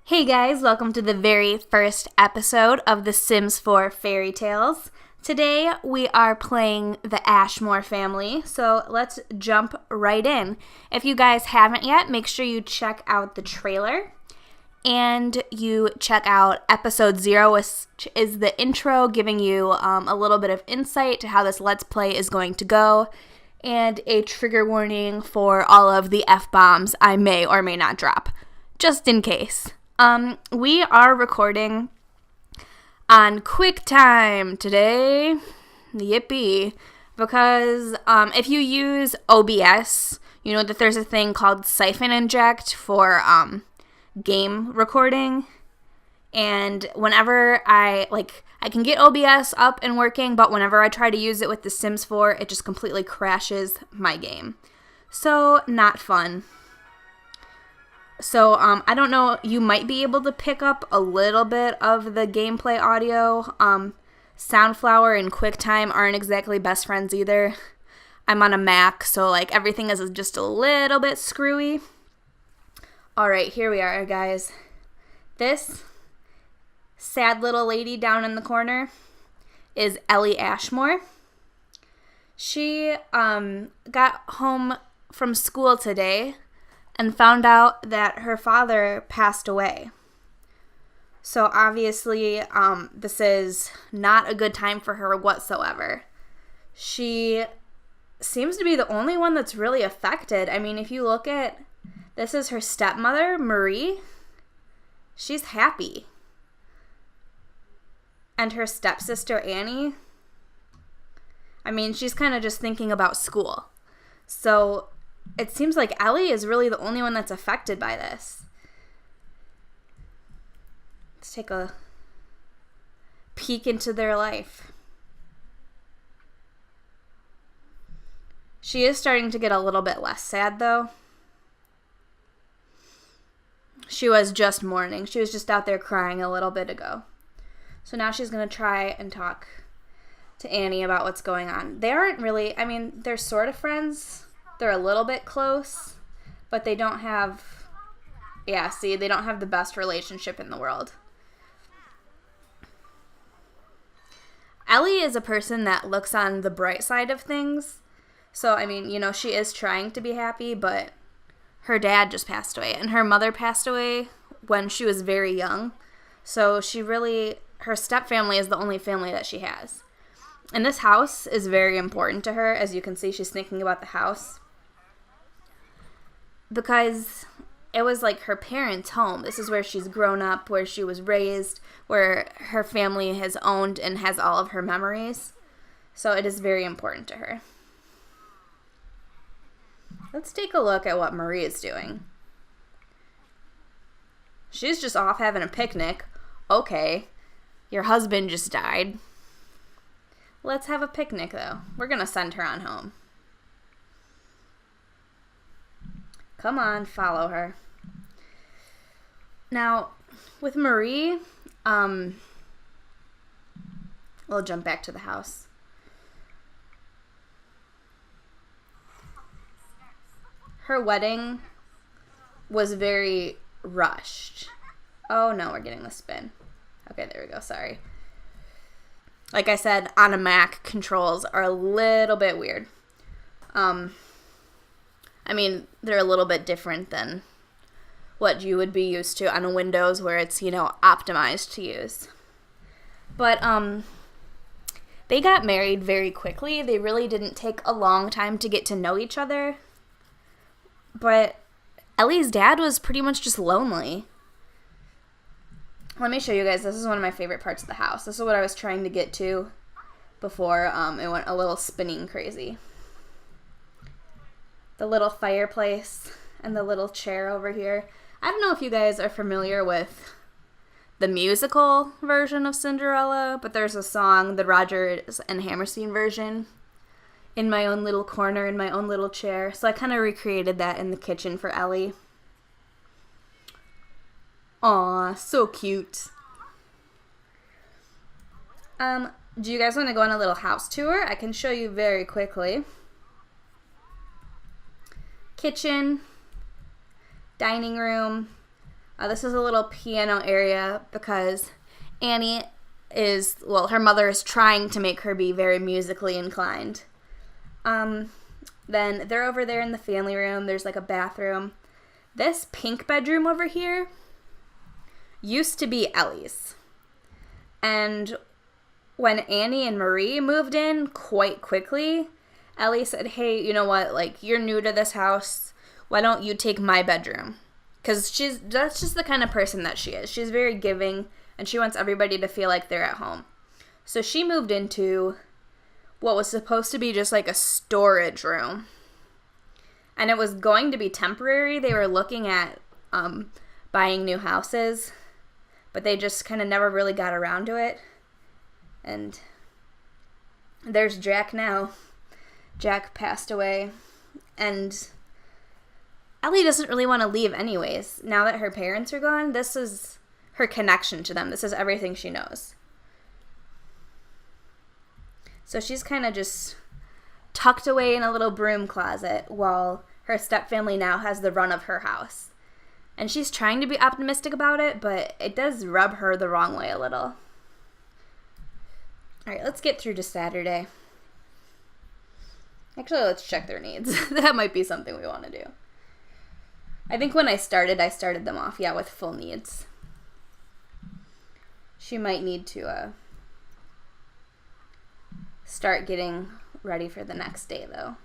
Hey guys, welcome to the very first episode of The Sims 4 Fairytales. Today we are playing the Ashmoore family, so let's jump right in. If you guys haven't yet, make sure you check out the trailer and you check out episode 0, which is the intro, giving you a little bit of insight to how this Let's Play is going to go, and a trigger warning for all of the F-bombs I may or may not drop, just in case. We are recording on QuickTime today, yippee, because if you use OBS, you know that there's a thing called Siphon Inject for game recording, and whenever I can get OBS up and working, but whenever I try to use it with The Sims 4, it just completely crashes my game. So, not fun. So, I don't know, you might be able to pick up a little bit of the gameplay audio. Soundflower and QuickTime aren't exactly best friends either. I'm on a Mac, so, everything is just a little bit screwy. Alright, here we are, guys. This sad little lady down in the corner is Ellie Ashmoore. She, got home from school today and found out that her father passed away. So obviously, this is not a good time for her whatsoever. She seems to be the only one that's really affected. I mean, if you look at, this is her stepmother, Marie. She's happy. And her stepsister, Annie. I mean, she's kind of just thinking about school. So it seems like Ellie is really the only one that's affected by this. Let's take a peek into their life. She is starting to get a little bit less sad, though. She was just mourning. She was just out there crying a little bit ago. So now she's going to try and talk to Annie about what's going on. They aren't really, I mean, they're sort of friends. They're a little bit close, but they don't have, they don't have the best relationship in the world. Ellie is a person that looks on the bright side of things. So, I mean, she is trying to be happy, but her dad just passed away, and her mother passed away when she was very young. So her stepfamily is the only family that she has. And this house is very important to her. As you can see, she's thinking about the house, because it was her parents' home. This is where she's grown up, where she was raised, where her family has owned and has all of her memories. So it is very important to her. Let's take a look at what Marie is doing. She's just off having a picnic. Okay, your husband just died. Let's have a picnic, though. We're going to send her on home. Come on, follow her. Now, with Marie, we'll jump back to the house. Her wedding was very rushed. Oh, no, we're getting the spin. Okay, there we go, sorry. Like I said, on a Mac, controls are a little bit weird. I mean, they're a little bit different than what you would be used to on a Windows where it's, optimized to use. But, they got married very quickly. They really didn't take a long time to get to know each other. But Ellie's dad was pretty much just lonely. Let me show you guys. This is one of my favorite parts of the house. This is what I was trying to get to before it went a little spinning crazy. The little fireplace and the little chair over here. I don't know if you guys are familiar with the musical version of Cinderella, but there's a song, the Rodgers and Hammerstein version, in my own little corner, in my own little chair. So I kind of recreated that in the kitchen for Ellie. Aw, so cute. Do you guys want to go on a little house tour? I can show you very quickly. Kitchen, dining room, This is a little piano area because Annie her mother is trying to make her be very musically inclined. Then they're over there in the family room. There's like a bathroom. This pink bedroom over here used to be Ellie's. And when Annie and Marie moved in quite quickly, Ellie said, hey, you know what, like, you're new to this house. Why don't you take my bedroom? Because that's just the kind of person that she is. She's very giving, and she wants everybody to feel like they're at home. So she moved into what was supposed to be just like a storage room. And it was going to be temporary. They were looking at buying new houses, but they just kind of never really got around to it. And there's Jack now. Jack passed away, and Ellie doesn't really want to leave anyways. Now that her parents are gone, this is her connection to them. This is everything she knows. So she's kind of just tucked away in a little broom closet while her stepfamily now has the run of her house. And she's trying to be optimistic about it, but it does rub her the wrong way a little. All right, let's get through to Saturday. Actually, let's check their needs. That might be something we want to do. I think when I started them off, with full needs. She might need to start getting ready for the next day, though.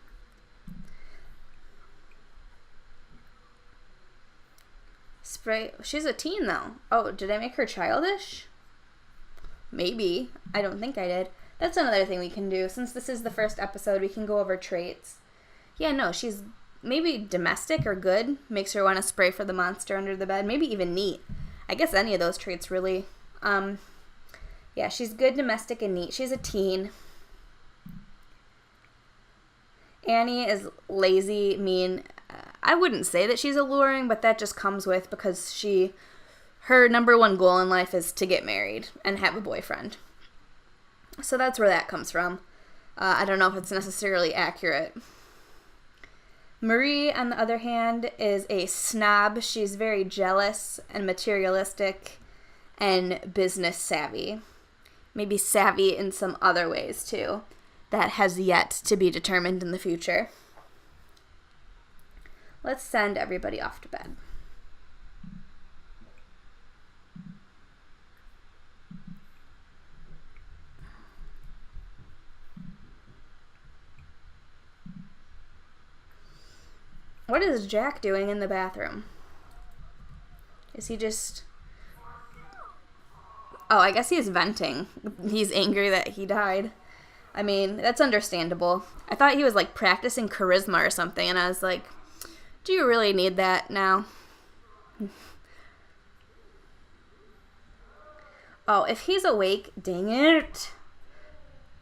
Spray. She's a teen, though. Oh, did I make her childish? Maybe. I don't think I did. That's another thing we can do. Since this is the first episode, we can go over traits. Yeah, no, she's maybe domestic or good. Makes her want to spray for the monster under the bed. Maybe even neat. I guess any of those traits, really. Yeah, she's good, domestic, and neat. She's a teen. Annie is lazy, mean. I wouldn't say that she's alluring, but that just comes with because her number one goal in life is to get married and have a boyfriend. So that's where that comes from. I don't know if it's necessarily accurate. Marie, on the other hand, is a snob. She's very jealous and materialistic and business savvy. Maybe savvy in some other ways, too. That has yet to be determined in the future. Let's send everybody off to bed. What is Jack doing in the bathroom? Is he just... Oh, I guess he's venting. He's angry that he died. I mean, that's understandable. I thought he was, like, practicing charisma or something, and I was like, do you really need that now? Oh, if he's awake, dang it.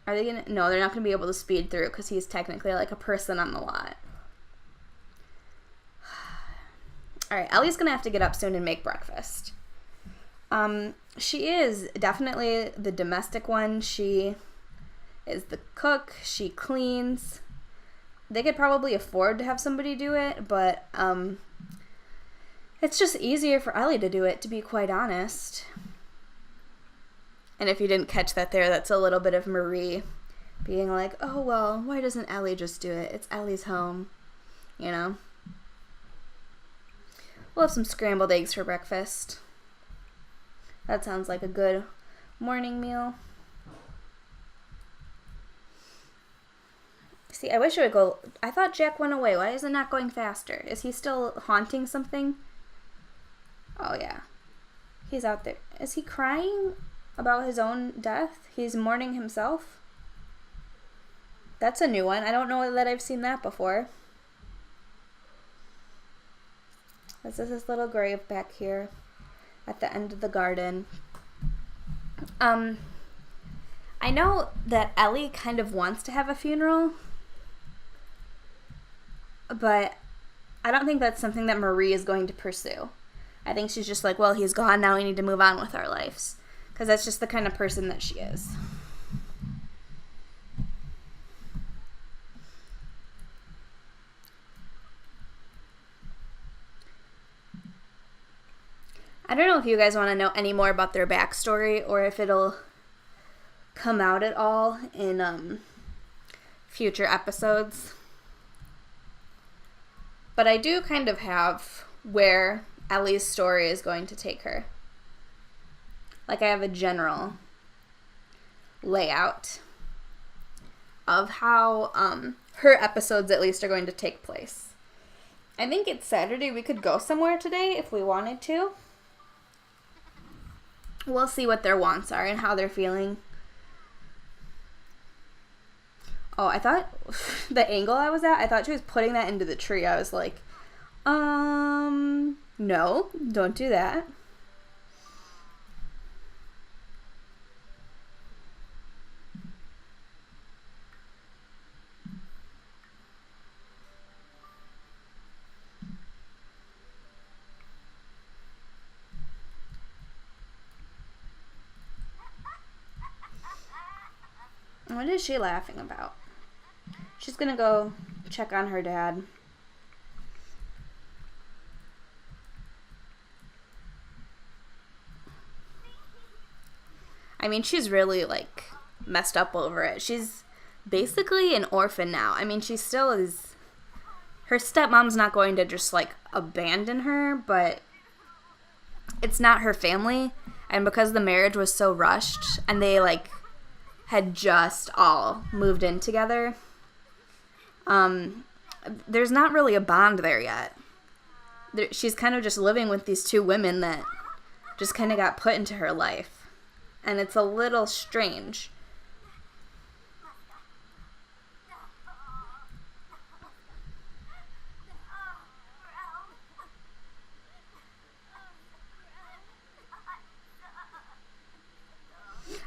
Are they gonna... No, they're not gonna be able to speed through because he's technically, like, a person on the lot. Alright, Ellie's gonna have to get up soon and make breakfast. She is definitely the domestic one. She is the cook. She cleans. They could probably afford to have somebody do it, but it's just easier for Ellie to do it, to be quite honest. And if you didn't catch that there, that's a little bit of Marie being like, oh, well, why doesn't Ellie just do it? It's Ellie's home, you know? We'll have some scrambled eggs for breakfast. That sounds like a good morning meal. See, I wish it would go... I thought Jack went away. Why is it not going faster? Is he still haunting something? Oh, yeah. He's out there. Is he crying about his own death? He's mourning himself? That's a new one. I don't know that I've seen that before. This is his little grave back here at the end of the garden. I know that Ellie kind of wants to have a funeral, but I don't think that's something that Marie is going to pursue. I think she's just like, well, he's gone, now we need to move on with our lives. Because that's just the kind of person that she is. I don't know if you guys want to know any more about their backstory or if it'll come out at all in future episodes. But I do kind of have where Ellie's story is going to take her. Like, I have a general layout of how her episodes at least are going to take place. I think it's Saturday. We could go somewhere today if we wanted to. We'll see what their wants are and how they're feeling. Oh, I thought the angle I was at, I thought she was putting that into the tree. I was like, no, don't do that. What is she laughing about? She's gonna go check on her dad. I mean, she's really, like, messed up over it. She's basically an orphan now. I mean, she still is... Her stepmom's not going to just, like, abandon her, but it's not her family. And because the marriage was so rushed, and they, like, had just all moved in together, there's not really a bond there yet. She's kind of just living with these two women that just kind of got put into her life. And it's a little strange.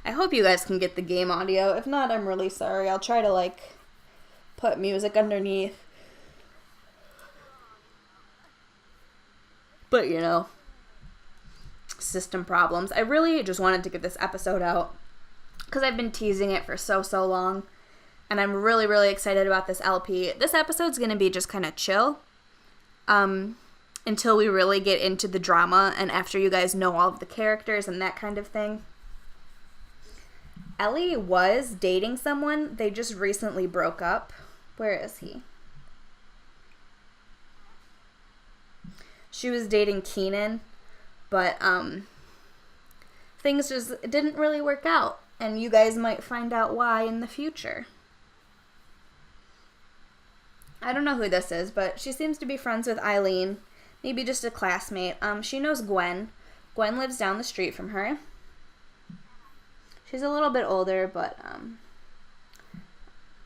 I hope you guys can get the game audio. If not, I'm really sorry. I'll try to, like, put music underneath. But, you know, system problems. I really just wanted to get this episode out because I've been teasing it for so long. And I'm really, really excited about this LP. This episode's going to be just kind of chill until we really get into the drama and after you guys know all of the characters and that kind of thing. Ellie was dating someone. They just recently broke up. Where is he? She was dating Keenan, but things just didn't really work out. And you guys might find out why in the future. I don't know who this is, but she seems to be friends with Eileen. Maybe just a classmate. She knows Gwen. Gwen lives down the street from her. She's a little bit older, but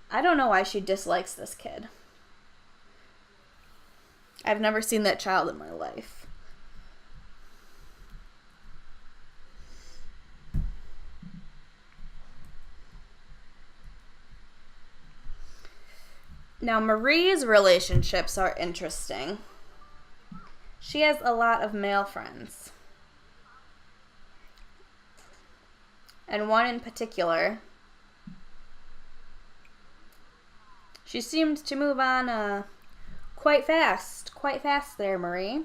I don't know why she dislikes this kid. I've never seen that child in my life. Now, Marie's relationships are interesting. She has a lot of male friends. And one in particular. She seemed to move on quite fast. Quite fast there, Marie.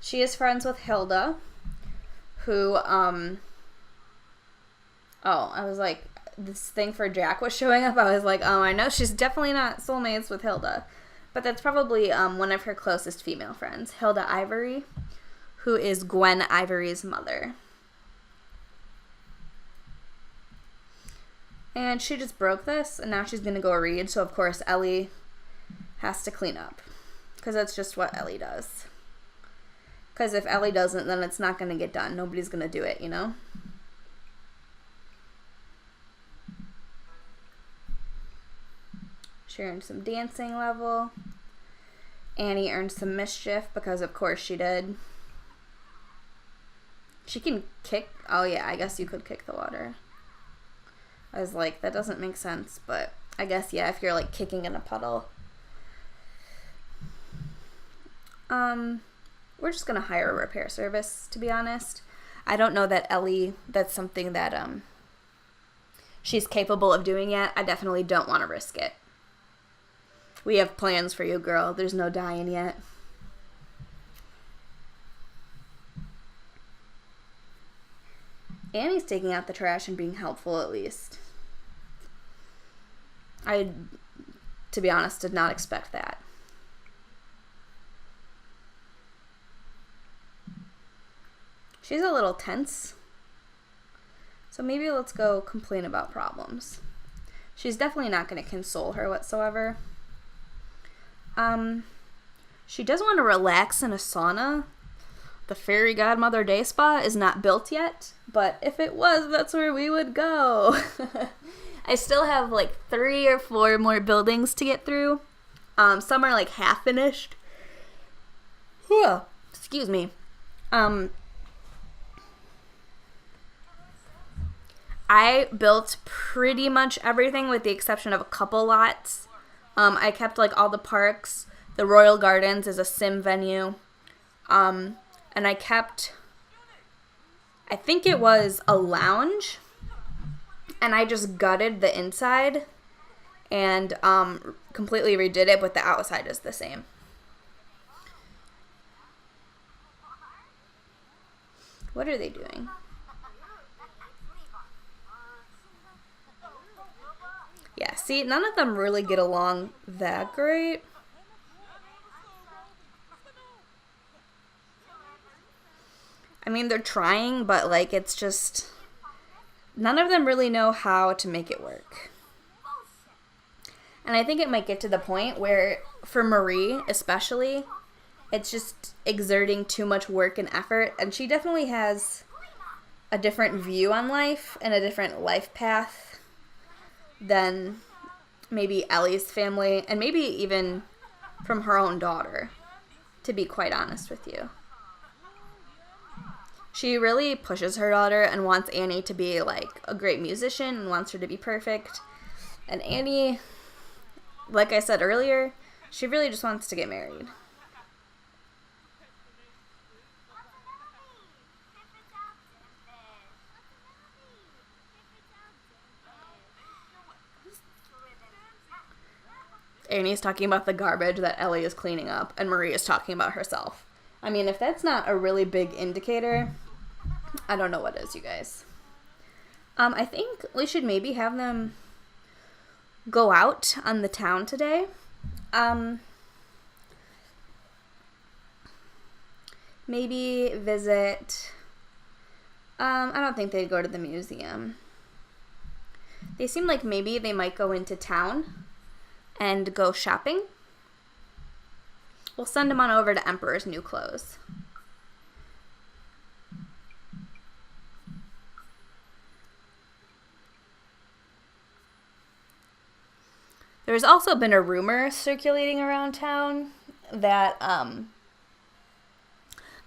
She is friends with Hilda, who, I was like, this thing for Jack was showing up. I was like, oh, I know she's definitely not soulmates with Hilda. But that's probably one of her closest female friends, Hilda Ivory, who is Gwen Ivory's mother. And she just broke this, and now she's going to go read. So, of course, Ellie has to clean up. Because that's just what Ellie does. Because if Ellie doesn't, then it's not going to get done. Nobody's going to do it, you know? She earned some dancing level. Annie earned some mischief, because of course she did. She can kick. Oh, yeah, I guess you could kick the water. I was like, that doesn't make sense, but I guess, yeah, if you're, like, kicking in a puddle. We're just going to hire a repair service, to be honest. I don't know that Ellie, that's something that, she's capable of doing yet. I definitely don't want to risk it. We have plans for you, girl. There's no dying yet. Annie's taking out the trash and being helpful, at least. I, to be honest, did not expect that. She's a little tense. So maybe let's go complain about problems. She's definitely not going to console her whatsoever. She does want to relax in a sauna. The Fairy Godmother Day Spa is not built yet, but if it was, that's where we would go. I still have like 3 or 4 more buildings to get through. Some are like half finished. Whew. Excuse me. I built pretty much everything with the exception of a couple lots. I kept like all the parks. The Royal Gardens is a sim venue. And I kept, I think it was a lounge. And I just gutted the inside and completely redid it, but the outside is the same. What are they doing? Yeah, see, none of them really get along that great. I mean, they're trying, but, like, it's just... None of them really know how to make it work. And I think it might get to the point where, for Marie especially, it's just exerting too much work and effort. And she definitely has a different view on life and a different life path than maybe Ellie's family, and maybe even from her own daughter, to be quite honest with you. She really pushes her daughter and wants Annie to be, like, a great musician and wants her to be perfect. And Annie, like I said earlier, she really just wants to get married. Annie's talking about the garbage that Ellie is cleaning up, and Marie is talking about herself. I mean, if that's not a really big indicator, I don't know what is, you guys. I think we should maybe have them go out on the town today. Maybe visit... I don't think they'd go to the museum. They seem like maybe they might go into town and go shopping. We'll send them on over to Emperor's New Clothes. There's also been a rumor circulating around town that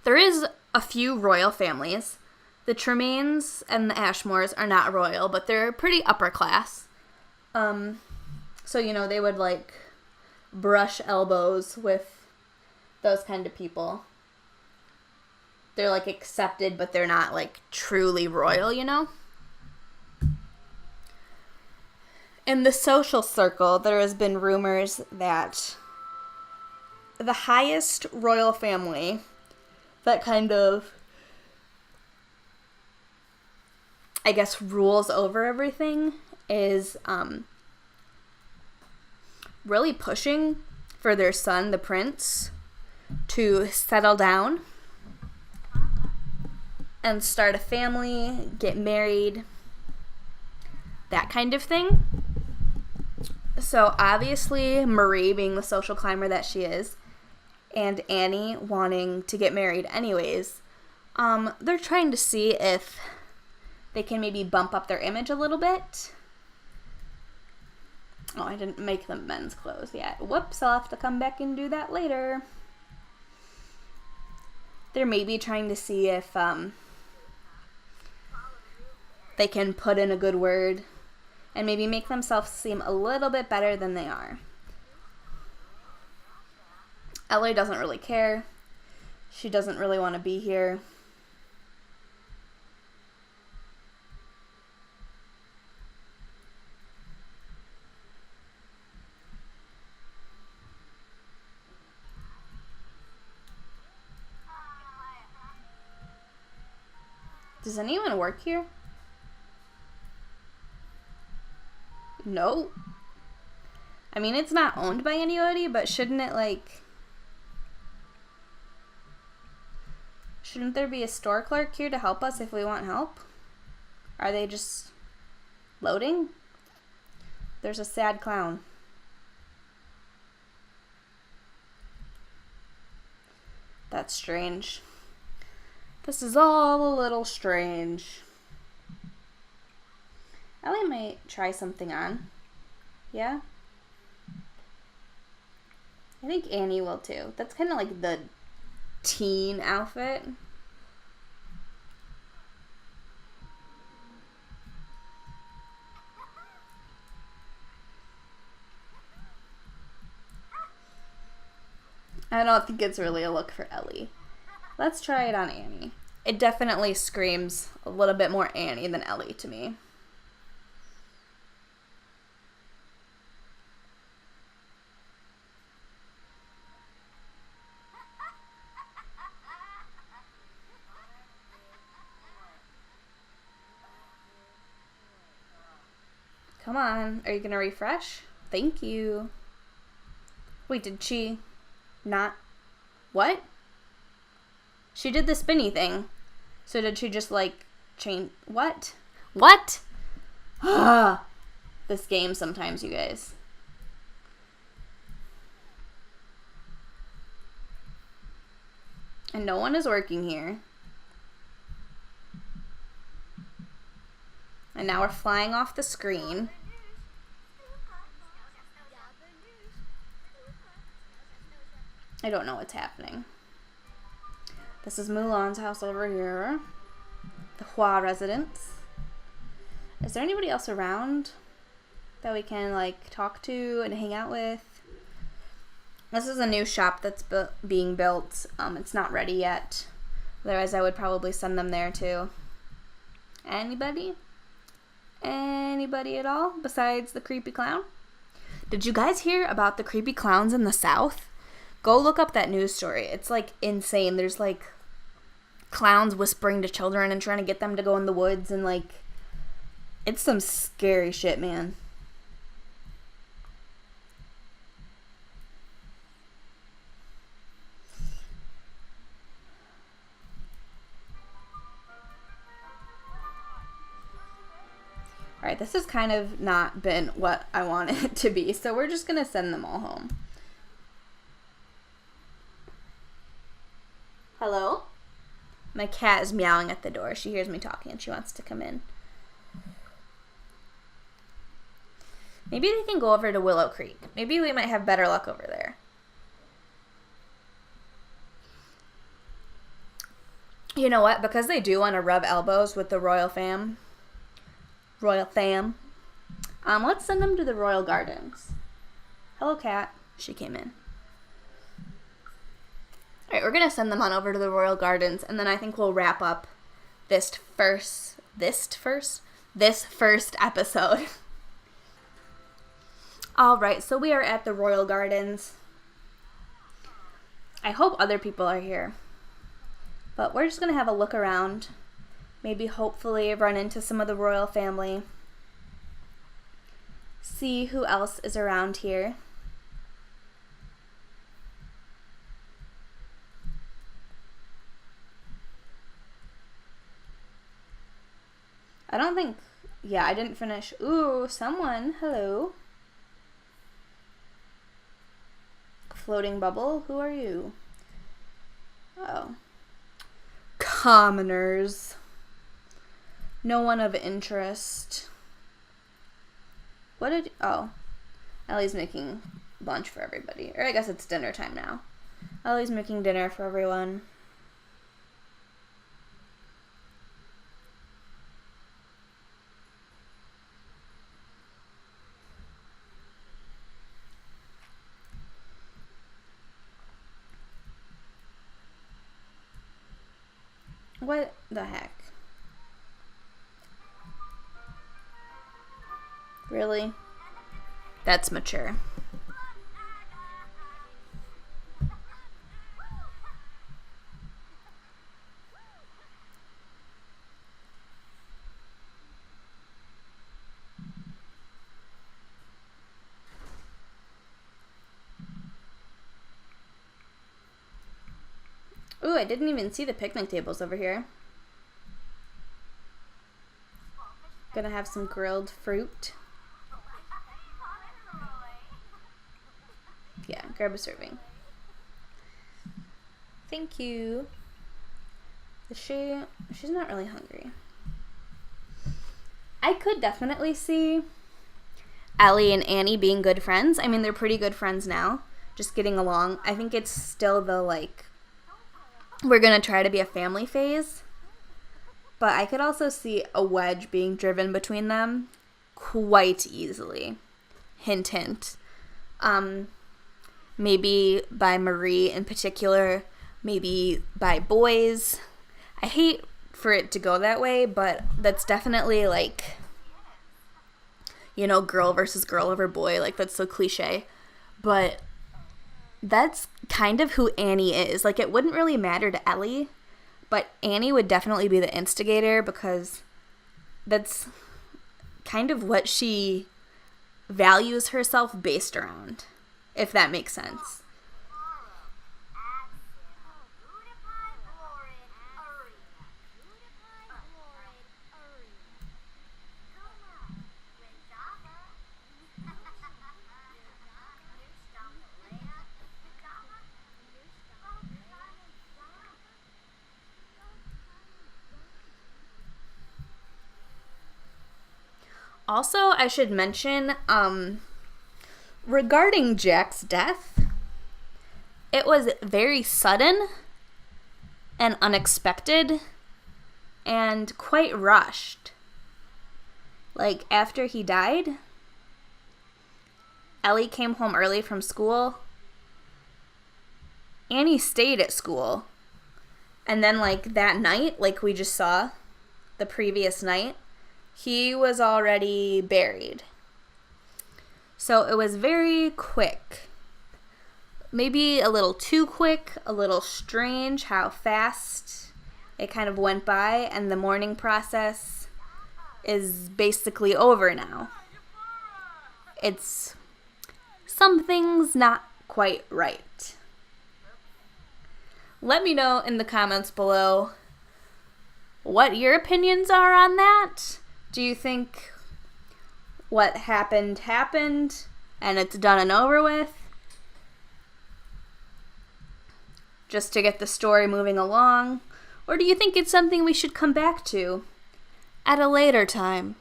there is a few royal families. The Tremaines and the Ashmoores are not royal, but they're pretty upper class. So, you know, they would, like, brush elbows with those kind of people. They're, like, accepted, but they're not, like, truly royal, you know? In the social circle, there has been rumors that the highest royal family that kind of, I guess, rules over everything is, really pushing for their son, the prince, to settle down and start a family, get married, that kind of thing. So obviously Marie, being the social climber that she is, and Annie wanting to get married anyways, they're trying to see if they can maybe bump up their image a little bit. Oh, I didn't make them men's clothes yet. Whoops, I'll have to come back and do that later. They're maybe trying to see if they can put in a good word and maybe make themselves seem a little bit better than they are. Ellie doesn't really care. She doesn't really want to be here. Does anyone work here? No. I mean, it's not owned by anybody, but shouldn't it, like... Shouldn't there be a store clerk here to help us if we want help? Are they just loading? There's a sad clown. That's strange. This is all a little strange. Ellie might try something on. Yeah? I think Annie will too. That's kind of like the teen outfit. I don't think it's really a look for Ellie. Let's try it on Annie. It definitely screams a little bit more Annie than Ellie to me. Come on, are you gonna refresh? Thank you. Wait, did she not? What? She did the spinny thing. So did she just like change? What? What? This game sometimes, you guys. And no one is working here. And now we're flying off the screen. I don't know what's happening. This is Mulan's house over here. The Hua residence. Is there anybody else around that we can like talk to and hang out with? This is a new shop that's being built. It's not ready yet. Otherwise, I would probably send them there too. Anybody? Anybody at all besides the creepy clown? Did you guys hear about the creepy clowns in the South? Go look up that news story. It's like insane. There's like clowns whispering to children and trying to get them to go in the woods, and like it's some scary shit, man. Alright, this has kind of not been what I wanted it to be, so we're just gonna send them all home. Hello? My cat is meowing at the door. She hears me talking and she wants to come in. Maybe they can go over to Willow Creek. Maybe we might have better luck over there. You know what? Because they do want to rub elbows with the royal fam. Let's send them to the Royal Gardens. Hello, cat. She came in. Alright, we're going to send them on over to the Royal Gardens, and then I think we'll wrap up this first episode. Alright, so we are at the Royal Gardens. I hope other people are here. But we're just going to have a look around. Maybe hopefully run into some of the royal family. See who else is around here. I don't think, yeah, I didn't finish. Ooh, someone, hello. Floating bubble, who are you? Oh. Commoners. No one of interest. Oh. Ellie's making lunch for everybody. Or I guess it's dinner time now. Ellie's making dinner for everyone. What the heck? Really? That's mature. Ooh, I didn't even see the picnic tables over here. Gonna have some grilled fruit. Yeah, grab a serving. Thank you. She's not really hungry. I could definitely see Ellie and Annie being good friends. I mean, they're pretty good friends now, just getting along. I think it's still the, like, we're gonna try to be a family phase. But I could also see a wedge being driven between them quite easily. Hint, hint. Maybe by Marie in particular, maybe by boys. I hate for it to go that way, but that's definitely, like, you know, girl versus girl over boy. Like, that's so cliche. But that's kind of who Annie is. Like, it wouldn't really matter to Ellie, but Annie would definitely be the instigator because that's kind of what she values herself based around, if that makes sense. Also, I should mention, regarding Jack's death, it was very sudden and unexpected and quite rushed. Like, after he died, Ellie came home early from school. Annie stayed at school. And then, like, that night, like we just saw, the previous night, he was already buried. So it was very quick. Maybe a little too quick, a little strange how fast it kind of went by, and the mourning process is basically over now. Something's not quite right. Let me know in the comments below what your opinions are on that. Do you think what happened and it's done and over with? Just to get the story moving along? Or do you think it's something we should come back to at a later time?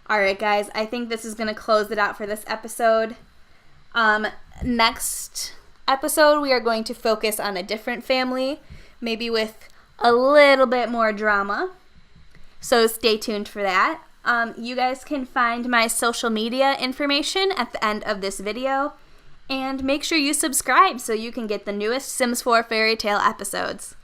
Alright guys, I think this is going to close it out for this episode. Next episode we are going to focus on a different family, maybe with a little bit more drama, so stay tuned for that. You guys can find my social media information at the end of this video, and make sure you subscribe so you can get the newest Sims 4 Fairy Tale episodes.